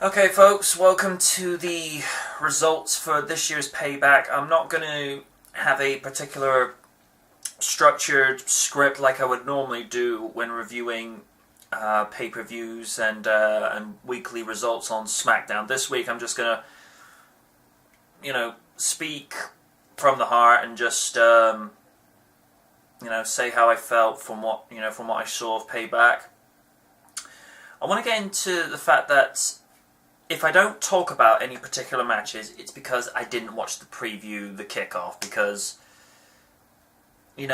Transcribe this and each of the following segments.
Okay folks, welcome to the results for this year's Payback. I'm not going to have a particular structured script like I would normally do when reviewing pay-per-views and weekly results on SmackDown. This week I'm just going to, speak from the heart and just, say how I felt from what I saw of Payback. I want to get into the fact that if I don't talk about any particular matches, it's because I didn't watch the preview, the kickoff, because, if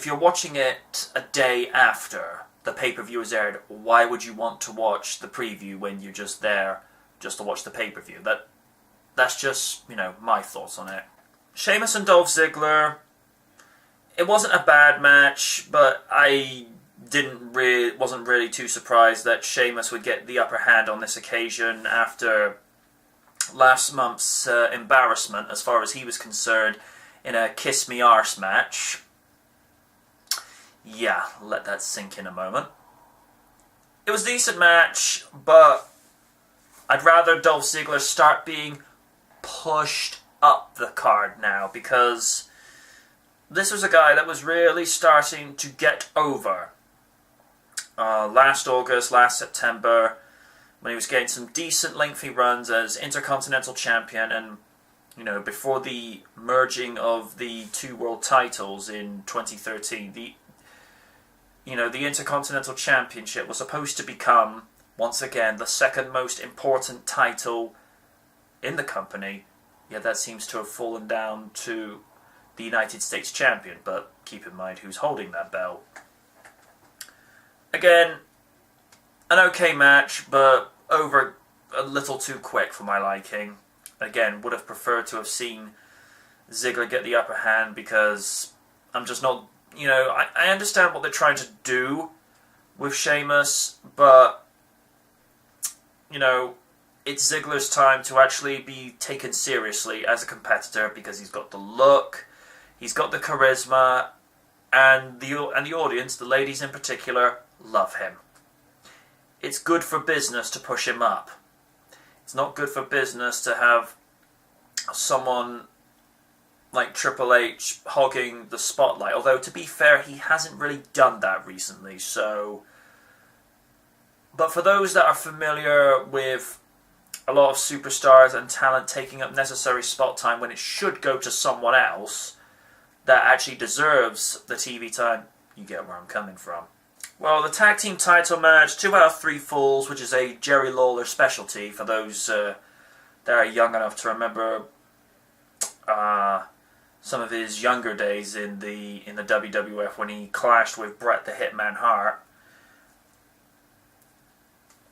you're watching it a day after the pay-per-view is aired, why would you want to watch the preview when you're just there just to watch the pay-per-view? That's just, my thoughts on it. Sheamus and Dolph Ziggler, it wasn't a bad match, but I wasn't really too surprised that Sheamus would get the upper hand on this occasion after last month's embarrassment, as far as he was concerned, in a Kiss Me Arse match. Yeah, let that sink in a moment. It was a decent match, but I'd rather Dolph Ziggler start being pushed up the card now, because this was a guy that was really starting to get over. Last August, last September, when he was getting some decent lengthy runs as Intercontinental Champion, and before the merging of the two world titles in 2013, the Intercontinental Championship was supposed to become once again the second most important title in the company. Yet that seems to have fallen down to the United States Champion. But keep in mind who's holding that belt. Again, an okay match, but over a little too quick for my liking. Again, would have preferred to have seen Ziggler get the upper hand, because I'm just not, I understand what they're trying to do with Sheamus, but, it's Ziggler's time to actually be taken seriously as a competitor, because he's got the look, he's got the charisma, and the audience, the ladies in particular, love him. It's good for business to push him up. It's not good for business to have someone like Triple H hogging the spotlight. Although, to be fair, he hasn't really done that recently. But for those that are familiar with a lot of superstars and talent taking up necessary spot time when it should go to someone else that actually deserves the TV time, you get where I'm coming from. Well, the tag team title match, 2 out of 3 falls, which is a Jerry Lawler specialty for those that are young enough to remember some of his younger days in the WWF when he clashed with Bret the Hitman Hart.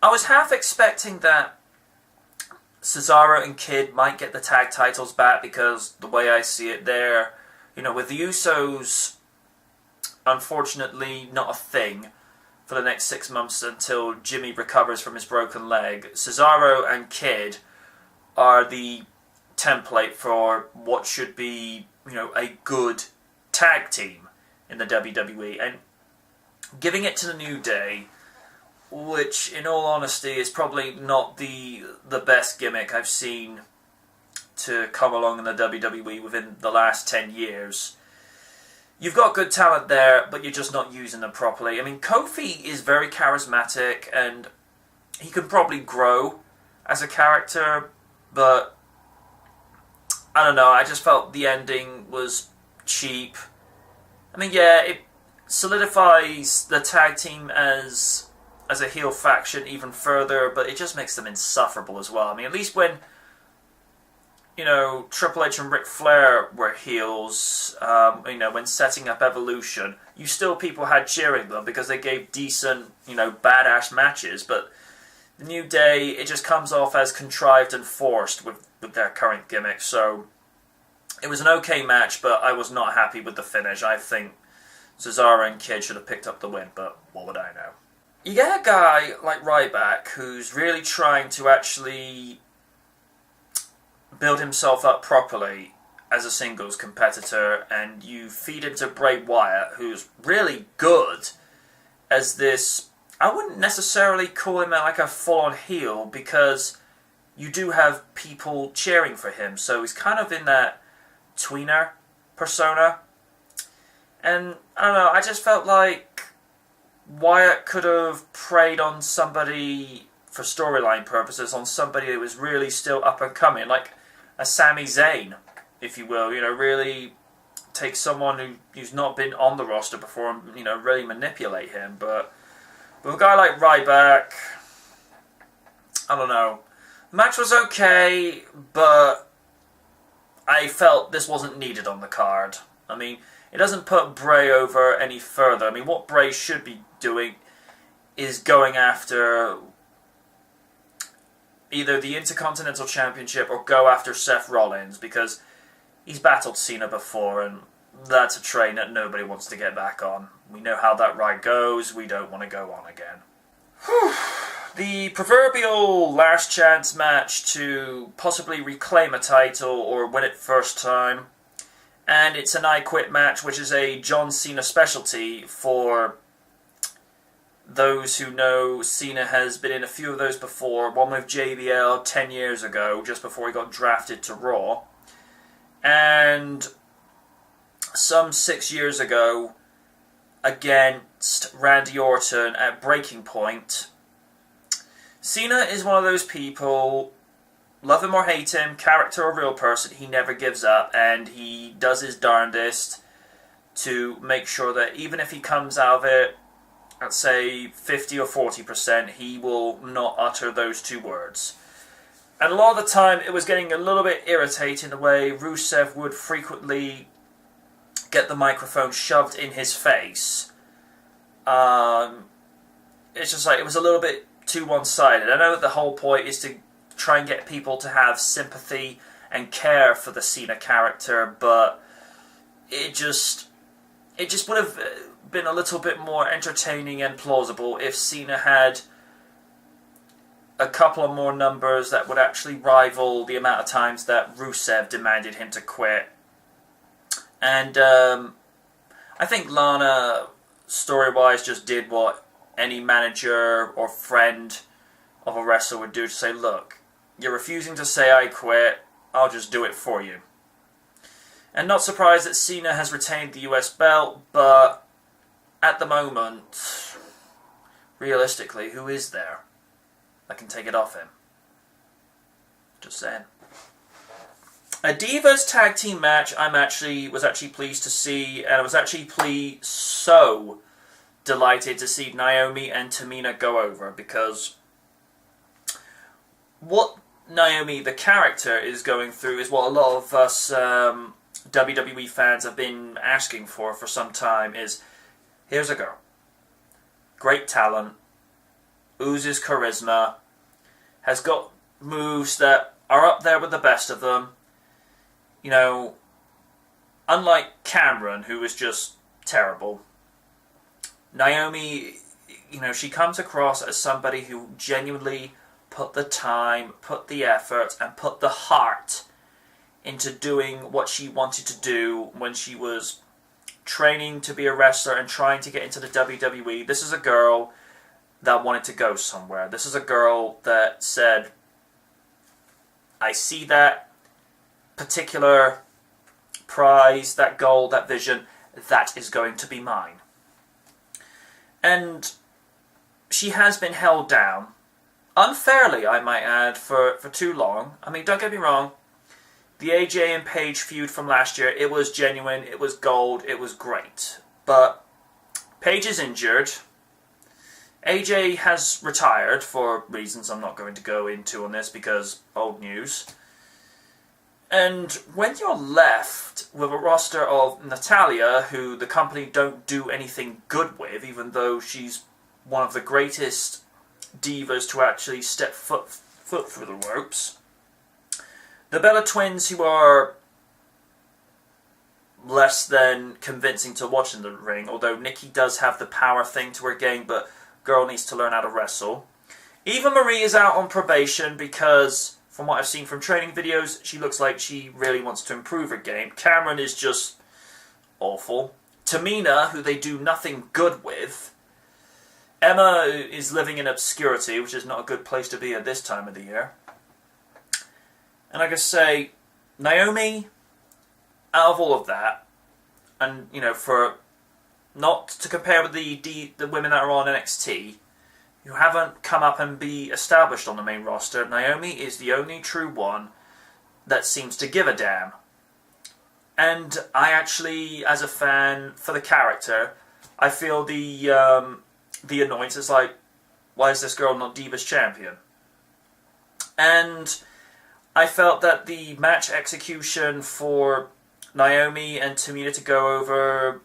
I was half expecting that Cesaro and Kidd might get the tag titles back, because the way I see it, they're, with the Usos unfortunately not a thing for the next 6 months until Jimmy recovers from his broken leg. Cesaro and Kidd are the template for what should be, a good tag team in the WWE. And giving it to the New Day, which in all honesty is probably not the best gimmick I've seen to come along in the WWE within the last 10 years. You've got good talent there, but you're just not using them properly. I mean, Kofi is very charismatic, and he can probably grow as a character, but I don't know, I just felt the ending was cheap. I mean, yeah, it solidifies the tag team as a heel faction even further, but it just makes them insufferable as well. I mean, at least when Triple H and Ric Flair were heels, when setting up Evolution, people had cheering them because they gave decent, badass matches, but the New Day, it just comes off as contrived and forced with their current gimmick. So it was an okay match, but I was not happy with the finish. I think Cesaro and Kidd should have picked up the win, but what would I know? You get a guy like Ryback who's really trying to actually build himself up properly as a singles competitor, and you feed into Bray Wyatt, who's really good as this I wouldn't necessarily call him like a full-on heel, because you do have people cheering for him, so he's kind of in that tweener persona. And I don't know, I just felt like Wyatt could have preyed on somebody, for storyline purposes, on somebody who was really still up and coming, like a Sami Zayn, if you will. You know, really take someone who's not been on the roster before and, you know, really manipulate him. But with a guy like Ryback, I don't know. The match was okay, but I felt this wasn't needed on the card. I mean, it doesn't put Bray over any further. I mean, what Bray should be doing is going after either the Intercontinental Championship or go after Seth Rollins, because he's battled Cena before, and that's a train that nobody wants to get back on. We know how that ride goes. We don't want to go on again. Whew. The proverbial last chance match to possibly reclaim a title or win it first time. And it's an I Quit match, which is a John Cena specialty. For those who know, Cena has been in a few of those before. One with JBL 10 years ago, just before he got drafted to Raw. And some 6 years ago, against Randy Orton at Breaking Point. Cena is one of those people, love him or hate him, character or real person, he never gives up, and he does his darndest to make sure that even if he comes out of it at, say, 50 or 40%, he will not utter those two words. And a lot of the time, it was getting a little bit irritating the way Rusev would frequently get the microphone shoved in his face. It's just like, it was a little bit too one-sided. I know that the whole point is to try and get people to have sympathy and care for the Cena character, but it just would have been a little bit more entertaining and plausible if Cena had a couple of more numbers that would actually rival the amount of times that Rusev demanded him to quit. And I think Lana, story-wise, just did what any manager or friend of a wrestler would do, to say, look, you're refusing to say I quit, I'll just do it for you. And not surprised that Cena has retained the US belt, but at the moment, realistically, who is there that can take it off him? Just saying. A Divas tag team match was actually pleased to see, and I was actually so delighted to see Naomi and Tamina go over, because what Naomi, the character, is going through is what a lot of us WWE fans have been asking for some time. Is, here's a girl, great talent, oozes charisma, has got moves that are up there with the best of them. You know, unlike Cameron, who is just terrible, Naomi, you know, she comes across as somebody who genuinely put the time, put the effort, and put the heart into doing what she wanted to do when she was training to be a wrestler and trying to get into the WWE. This is a girl that wanted to go somewhere. This is a girl that said, I see that particular prize, that goal, that vision, that is going to be mine. And she has been held down, unfairly, I might add, for too long. I mean, don't get me wrong, the AJ and Paige feud from last year, it was genuine, it was gold, it was great. But Paige is injured. AJ has retired for reasons I'm not going to go into on this, because old news. And when you're left with a roster of Natalya, who the company don't do anything good with, even though she's one of the greatest divas to actually step foot through the ropes, the Bella Twins, who are less than convincing to watch in the ring, although Nikki does have the power thing to her game, but girl needs to learn how to wrestle. Eva Marie is out on probation because, from what I've seen from training videos, she looks like she really wants to improve her game. Cameron is just awful. Tamina, who they do nothing good with. Emma is living in obscurity, which is not a good place to be at this time of the year. And I can say, Naomi, out of all of that, and, you know, for not to compare with the women that are on NXT, who haven't come up and be established on the main roster, Naomi is the only true one that seems to give a damn. And I actually, as a fan, for the character, I feel the annoyance is like, why is this girl not Divas Champion? And I felt that the match execution for Naomi and Tamina to go over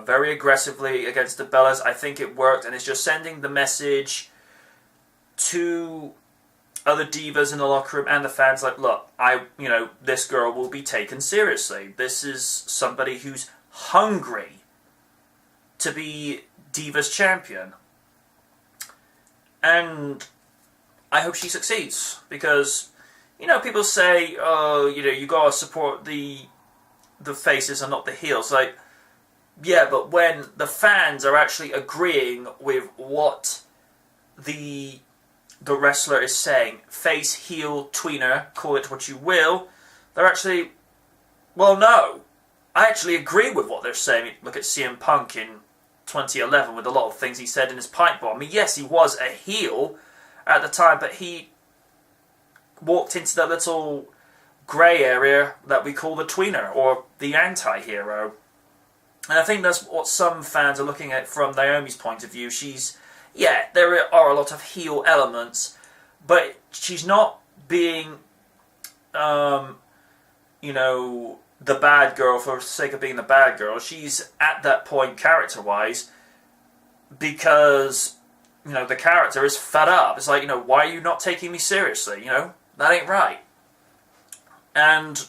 very aggressively against the Bellas, I think it worked, and it's just sending the message to other divas in the locker room and the fans like, look, this girl will be taken seriously. This is somebody who's hungry to be Divas Champion. And I hope she succeeds, because, people say, oh, you gotta support the faces and not the heels. Like, yeah, but when the fans are actually agreeing with what the wrestler is saying, face, heel, tweener, call it what you will, they're actually, well, no. I actually agree with what they're saying. Look at CM Punk in 2011 with a lot of things he said in his pipe bomb. I mean, yes, he was a heel at the time, but he walked into that little grey area that we call the tweener, or the anti-hero. And I think that's what some fans are looking at from Naomi's point of view. There are a lot of heel elements, but she's not being, the bad girl for the sake of being the bad girl. She's at that point character-wise because, the character is fed up. It's like, why are you not taking me seriously? That ain't right. And,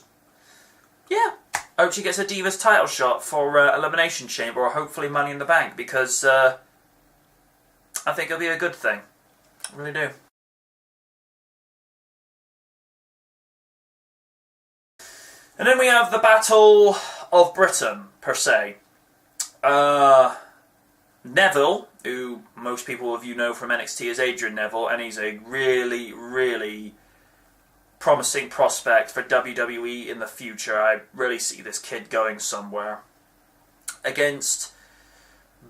yeah, I hope she gets a Divas title shot for Elimination Chamber, or hopefully Money in the Bank, because I think it'll be a good thing. I really do. And then we have the Battle of Britain, per se. Neville, who most people of you know from NXT as Adrian Neville, and he's a really, really promising prospect for WWE in the future. I really see this kid going somewhere. Against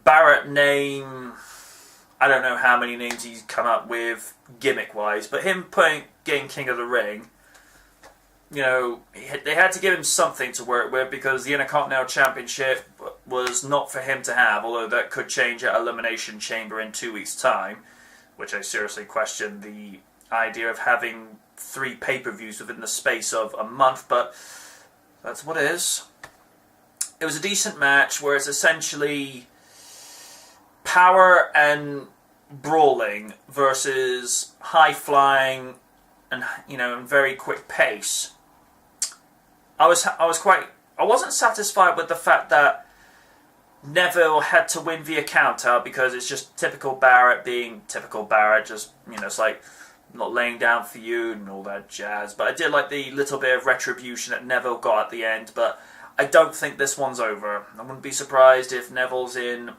Barrett name, I don't know how many names he's come up with gimmick-wise, but him getting King of the Ring, they had to give him something to work with, because the Intercontinental Championship was not for him to have, although that could change at Elimination Chamber in 2 weeks' time, which I seriously question the idea of having 3 pay-per-views within the space of a month, but that's what it is. It was a decent match where it's essentially power and brawling versus high-flying and, and very quick pace. I wasn't satisfied with the fact that Neville had to win via counter, because it's just typical Barrett being typical Barrett, just, it's like, not laying down for you and all that jazz. But I did like the little bit of retribution that Neville got at the end, but I don't think this one's over. I wouldn't be surprised if Neville's in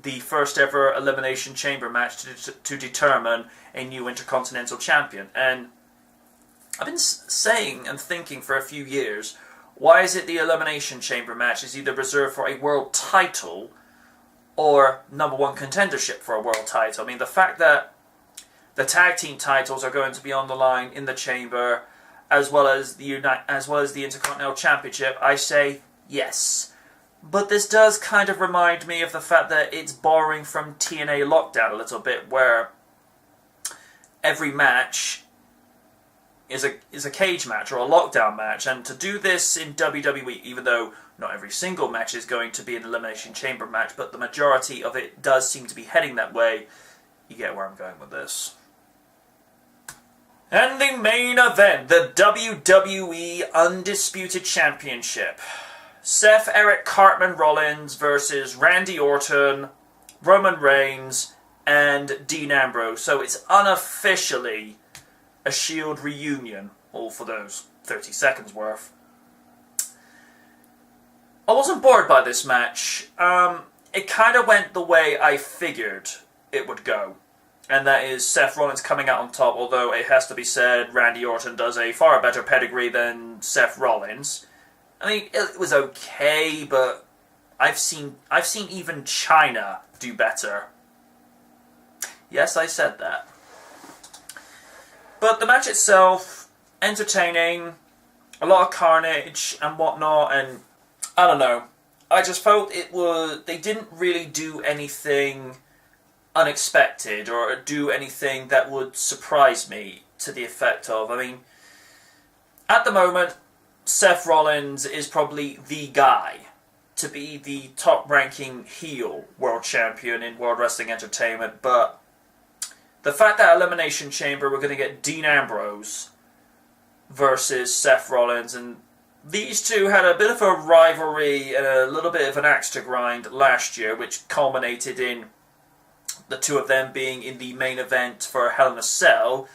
the first ever Elimination Chamber match to determine a new Intercontinental Champion. And I've been saying and thinking for a few years, why is it the Elimination Chamber match is either reserved for a world title or number one contendership for a world title? I mean, the fact that the tag team titles are going to be on the line in the Chamber, as well as the Intercontinental Championship, I say yes. But this does kind of remind me of the fact that it's borrowing from TNA Lockdown a little bit, where every match is a cage match or a lockdown match, and to do this in WWE, even though not every single match is going to be an Elimination Chamber match, but the majority of it does seem to be heading that way, you get where I'm going with this. And the main event, the WWE Undisputed Championship. Seth Eric Cartman Rollins versus Randy Orton, Roman Reigns, and Dean Ambrose. So it's unofficially a Shield reunion, all for those 30 seconds worth. I wasn't bored by this match. It kind of went the way I figured it would go. And that is Seth Rollins coming out on top, although it has to be said, Randy Orton does a far better pedigree than Seth Rollins. I mean, it was okay, but I've seen even China do better. Yes, I said that. But the match itself, entertaining, a lot of carnage and whatnot, and I don't know. I just felt they didn't really do anything unexpected or do anything that would surprise me to the effect of, I mean, at the moment, Seth Rollins is probably the guy to be the top-ranking heel world champion in World Wrestling Entertainment, but the fact that Elimination Chamber we're going to get Dean Ambrose versus Seth Rollins, and these two had a bit of a rivalry and a little bit of an axe to grind last year, which culminated in the two of them being in the main event for Hell in a Cell,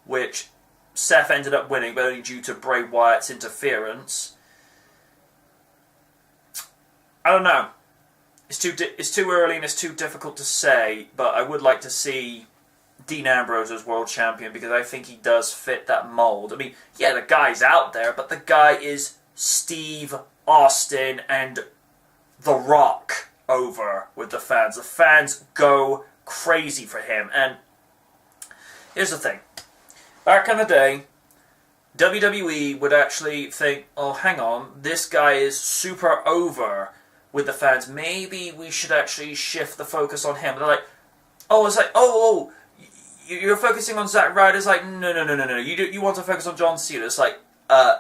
which Seth ended up winning, but only due to Bray Wyatt's interference. I don't know. It's too early and it's too difficult to say, but I would like to see Dean Ambrose as world champion because I think he does fit that mold. I mean, yeah, the guy's out there, but the guy is Steve Austin and The Rock over with the fans. The fans go crazy for him. And here's the thing. Back in the day, WWE would actually think, oh, hang on, this guy is super over with the fans. Maybe we should actually shift the focus on him. They're like, oh, it's like, oh, you're focusing on Zack Ryder. It's like, no. You want to focus on John Cena. It's like,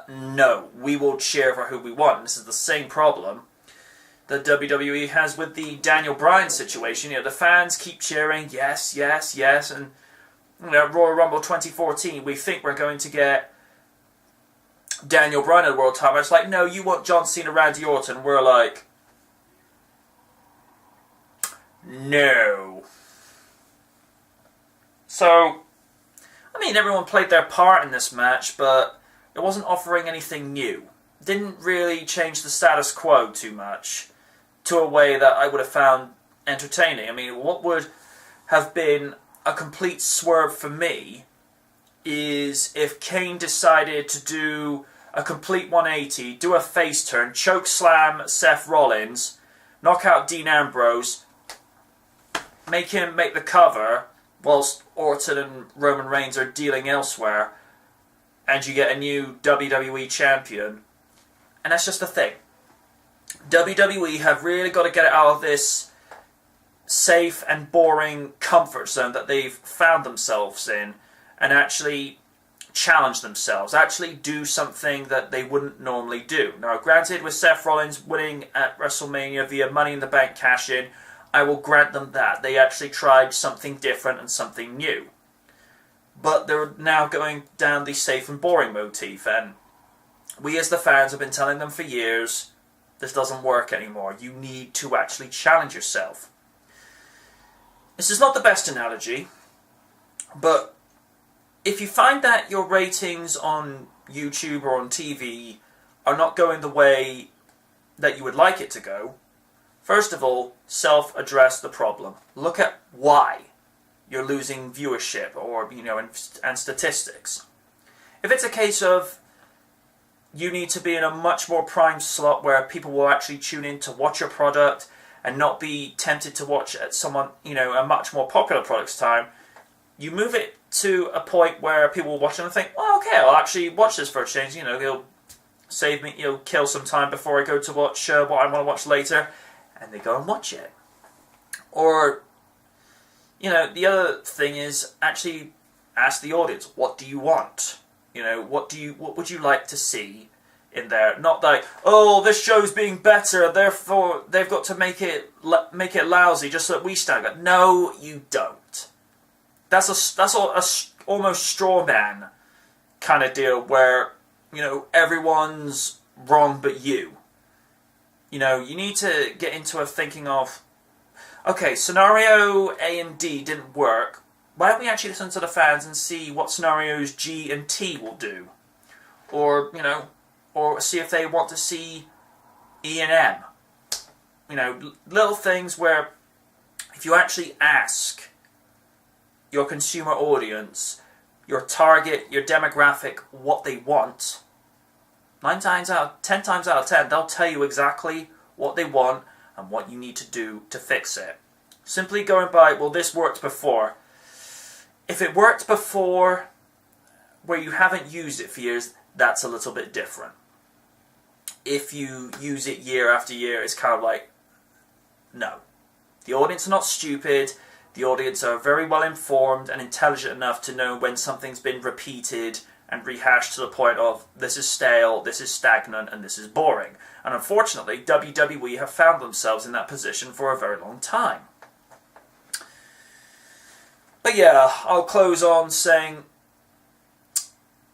no, we will cheer for who we want. And this is the same problem that WWE has with the Daniel Bryan situation. You know, the fans keep cheering, yes, and Royal Rumble 2014, we think we're going to get Daniel Bryan at the World title match. Like, no, you want John Cena, Randy Orton. We're like, no. So, I mean, everyone played their part in this match, but it wasn't offering anything new. Didn't really change the status quo too much to a way that I would have found entertaining. I mean, what would have been a complete swerve for me is if Kane decided to do a complete 180, do a face turn, choke slam Seth Rollins, knock out Dean Ambrose, make him make the cover whilst Orton and Roman Reigns are dealing elsewhere, and you get a new WWE champion. And that's just the thing. WWE have really got to get out of this safe and boring comfort zone that they've found themselves in and actually challenge themselves, actually do something that they wouldn't normally do. Now, granted, with Seth Rollins winning at WrestleMania via Money in the Bank cash-in, I will grant them that. They actually tried something different and something new. But they're now going down the safe and boring motif, and we as the fans have been telling them for years, this doesn't work anymore. You need to actually challenge yourself. This is not the best analogy, but if you find that your ratings on YouTube or on TV are not going the way that you would like it to go, first of all, self-address the problem. Look at why you're losing viewership or, and statistics. If it's a case of you need to be in a much more prime slot where people will actually tune in to watch your product and not be tempted to watch at someone, a much more popular product's time, you move it to a point where people will watch it and think, well, okay, I'll actually watch this for a change. It'll save me, kill some time before I go to watch what I want to watch later, and they go and watch it. Or, the other thing is actually ask the audience, what do you want? What would you like to see in there? Not like, oh, this show's being better, therefore they've got to make it lousy just so that we stand up. No, you don't. That's almost straw man kind of deal where everyone's wrong but you. You need to get into a thinking of, okay, scenario A and D didn't work. Why don't we actually listen to the fans and see what scenarios G and T will do? Or, or see if they want to see E and M. Little things where if if you actually ask your consumer audience, your target, your demographic, what they want, 10 times out of 10, they'll tell you exactly what they want and what you need to do to fix it. Simply going by, well, this worked before. If it worked before, where you haven't used it for years, that's a little bit different. If you use it year after year, it's kind of like, no. The audience are not stupid. The audience are very well informed and intelligent enough to know when something's been repeated and rehashed to the point of, this is stale, this is stagnant, and this is boring. And unfortunately, WWE have found themselves in that position for a very long time. But yeah, I'll close on saying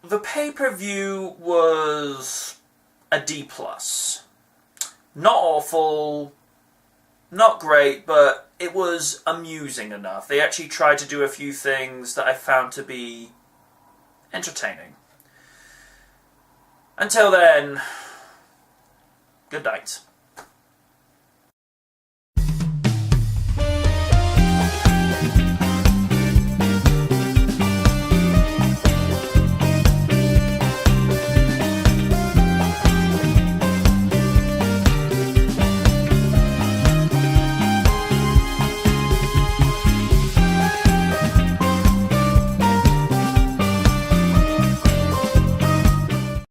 the pay-per-view was a D+. Not awful, not great, but it was amusing enough. They actually tried to do a few things that I found to be entertaining. Until then, good night.